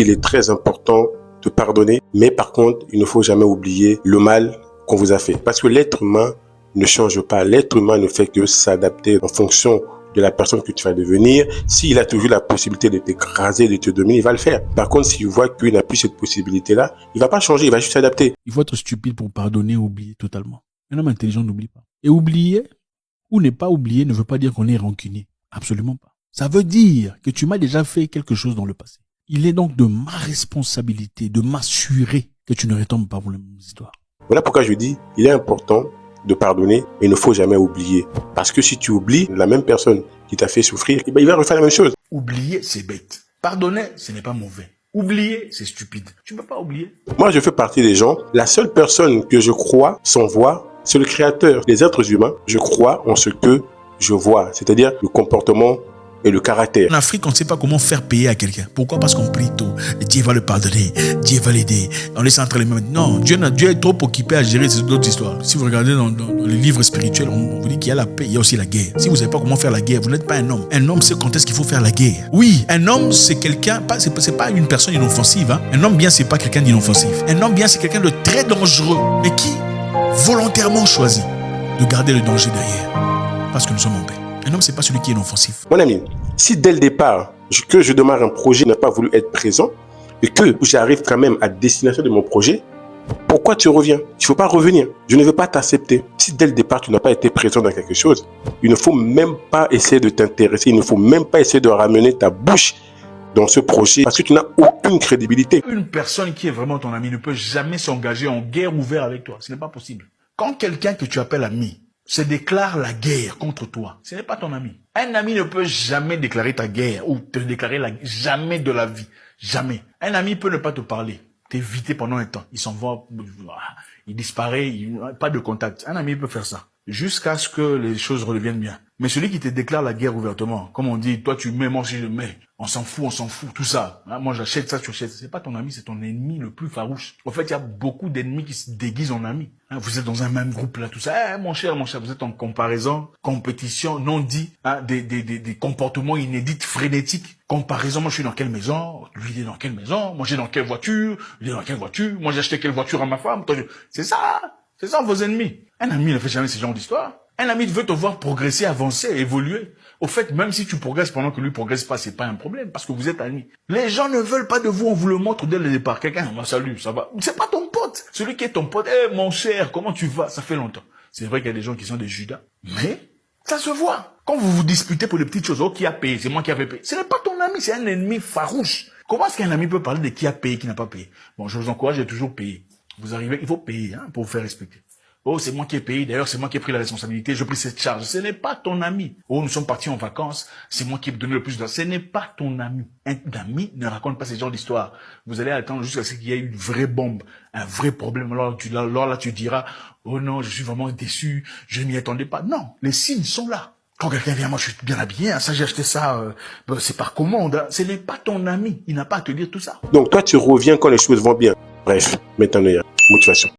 Il est très important de pardonner, mais par contre, il ne faut jamais oublier le mal qu'on vous a fait. Parce que l'être humain ne change pas. L'être humain ne fait que s'adapter en fonction de la personne que tu vas devenir. S'il a toujours la possibilité de t'écraser, de te dominer, il va le faire. Par contre, s'il voit qu'il n'a plus cette possibilité-là, il va pas changer, il va juste s'adapter. Il faut être stupide pour pardonner et oublier totalement. Un homme intelligent n'oublie pas. Et oublier ou ne pas oublier ne veut pas dire qu'on est rancunier. Absolument pas. Ça veut dire que tu m'as déjà fait quelque chose dans le passé. Il est donc de ma responsabilité de m'assurer que tu ne retombes pas pour les mêmes histoires. Voilà pourquoi je dis, il est important de pardonner, mais il ne faut jamais oublier. Parce que si tu oublies la même personne qui t'a fait souffrir, il va refaire la même chose. Oublier, c'est bête. Pardonner, ce n'est pas mauvais. Oublier, c'est stupide. Tu ne peux pas oublier. Moi, je fais partie des gens. La seule personne que je crois sans voir, c'est le Créateur. Les êtres humains, je crois en ce que je vois, c'est-à-dire le comportement et le caractère. En Afrique, on ne sait pas comment faire payer à quelqu'un. Pourquoi? Parce qu'on prie tôt. Dieu va le pardonner. Dieu va l'aider. On laisse entre les mains. Non, Dieu est trop occupé à gérer ces autres histoires. Si vous regardez dans les livres spirituels, on vous dit qu'il y a la paix, il y a aussi la guerre. Si vous ne savez pas comment faire la guerre, vous n'êtes pas un homme. Un homme sait quand est-ce qu'il faut faire la guerre. Oui, un homme, c'est quelqu'un, c'est pas une personne inoffensive. Hein. Un homme bien, c'est pas quelqu'un d'inoffensif. Un homme bien, c'est quelqu'un de très dangereux, mais qui volontairement choisit de garder le danger derrière. Parce que nous sommes en paix. Un homme, c'est pas celui qui est inoffensif. Mon ami, si dès le départ, que je démarre un projet, n'a pas voulu être présent, et que j'arrive quand même à destination de mon projet, pourquoi tu reviens? Il ne faut pas revenir. Je ne veux pas t'accepter. Si dès le départ, tu n'as pas été présent dans quelque chose, il ne faut même pas essayer de t'intéresser, il ne faut même pas essayer de ramener ta bouche dans ce projet, parce que tu n'as aucune crédibilité. Une personne qui est vraiment ton ami ne peut jamais s'engager en guerre ouverte avec toi. Ce n'est pas possible. Quand quelqu'un que tu appelles ami se déclare la guerre contre toi, ce n'est pas ton ami. Un ami ne peut jamais déclarer ta guerre ou te déclarer la guerre. Jamais de la vie. Jamais. Un ami peut ne pas te parler, t'éviter pendant un temps. Il s'en va, il disparaît, pas de contact. Un ami peut faire ça jusqu'à ce que les choses redeviennent bien. Mais celui qui te déclare la guerre ouvertement, comme on dit, toi tu mets, moi je mets, on s'en fout, tout ça. Hein, moi j'achète ça, tu achètes. C'est pas ton ami, c'est ton ennemi le plus farouche. En fait, il y a beaucoup d'ennemis qui se déguisent en amis. Hein, vous êtes dans un même groupe là, tout ça. Mon cher, vous êtes en comparaison, compétition, non dit, hein, des comportements inédits, frénétiques. Comparaison, moi je suis dans quelle maison, lui il est dans quelle maison, moi j'ai dans quelle voiture, lui il est dans quelle voiture, moi j'ai acheté quelle voiture à ma femme. C'est ça vos ennemis. Un ami ne fait jamais ce genre d'histoire. Un ami veut te voir progresser, avancer, évoluer. Au fait, même si tu progresses pendant que lui progresse pas, c'est pas un problème, parce que vous êtes amis. Les gens ne veulent pas de vous, on vous le montre dès le départ. Quelqu'un, salut, ça va. C'est pas ton pote. Celui qui est ton pote, mon cher, comment tu vas? Ça fait longtemps. C'est vrai qu'il y a des gens qui sont des Judas, mais ça se voit. Quand vous vous disputez pour les petites choses, oh, qui a payé? C'est moi qui avais payé. Ce n'est pas ton ami, c'est un ennemi farouche. Comment est-ce qu'un ami peut parler de qui a payé, qui n'a pas payé? Bon, je vous encourage à toujours payer. Vous arrivez, il faut payer, hein, pour vous faire respecter. Oh, c'est moi qui ai payé. D'ailleurs, c'est moi qui ai pris la responsabilité. Je pris cette charge. Ce n'est pas ton ami. Oh, nous sommes partis en vacances. C'est moi qui ai donné le plus d'argent. Ce n'est pas ton ami. Un ami ne raconte pas ce genre d'histoire. Vous allez attendre jusqu'à ce qu'il y ait une vraie bombe, un vrai problème. Alors là, tu diras, oh non, je suis vraiment déçu. Je n'y attendais pas. Non, les signes sont là. Quand quelqu'un vient, moi je suis bien habillé, hein, ça j'ai acheté ça, c'est par commande. Hein. Ce n'est pas ton ami. Il n'a pas à te dire tout ça. Donc toi, tu reviens quand les choses vont bien. Bref, maintenant, il y a motivation.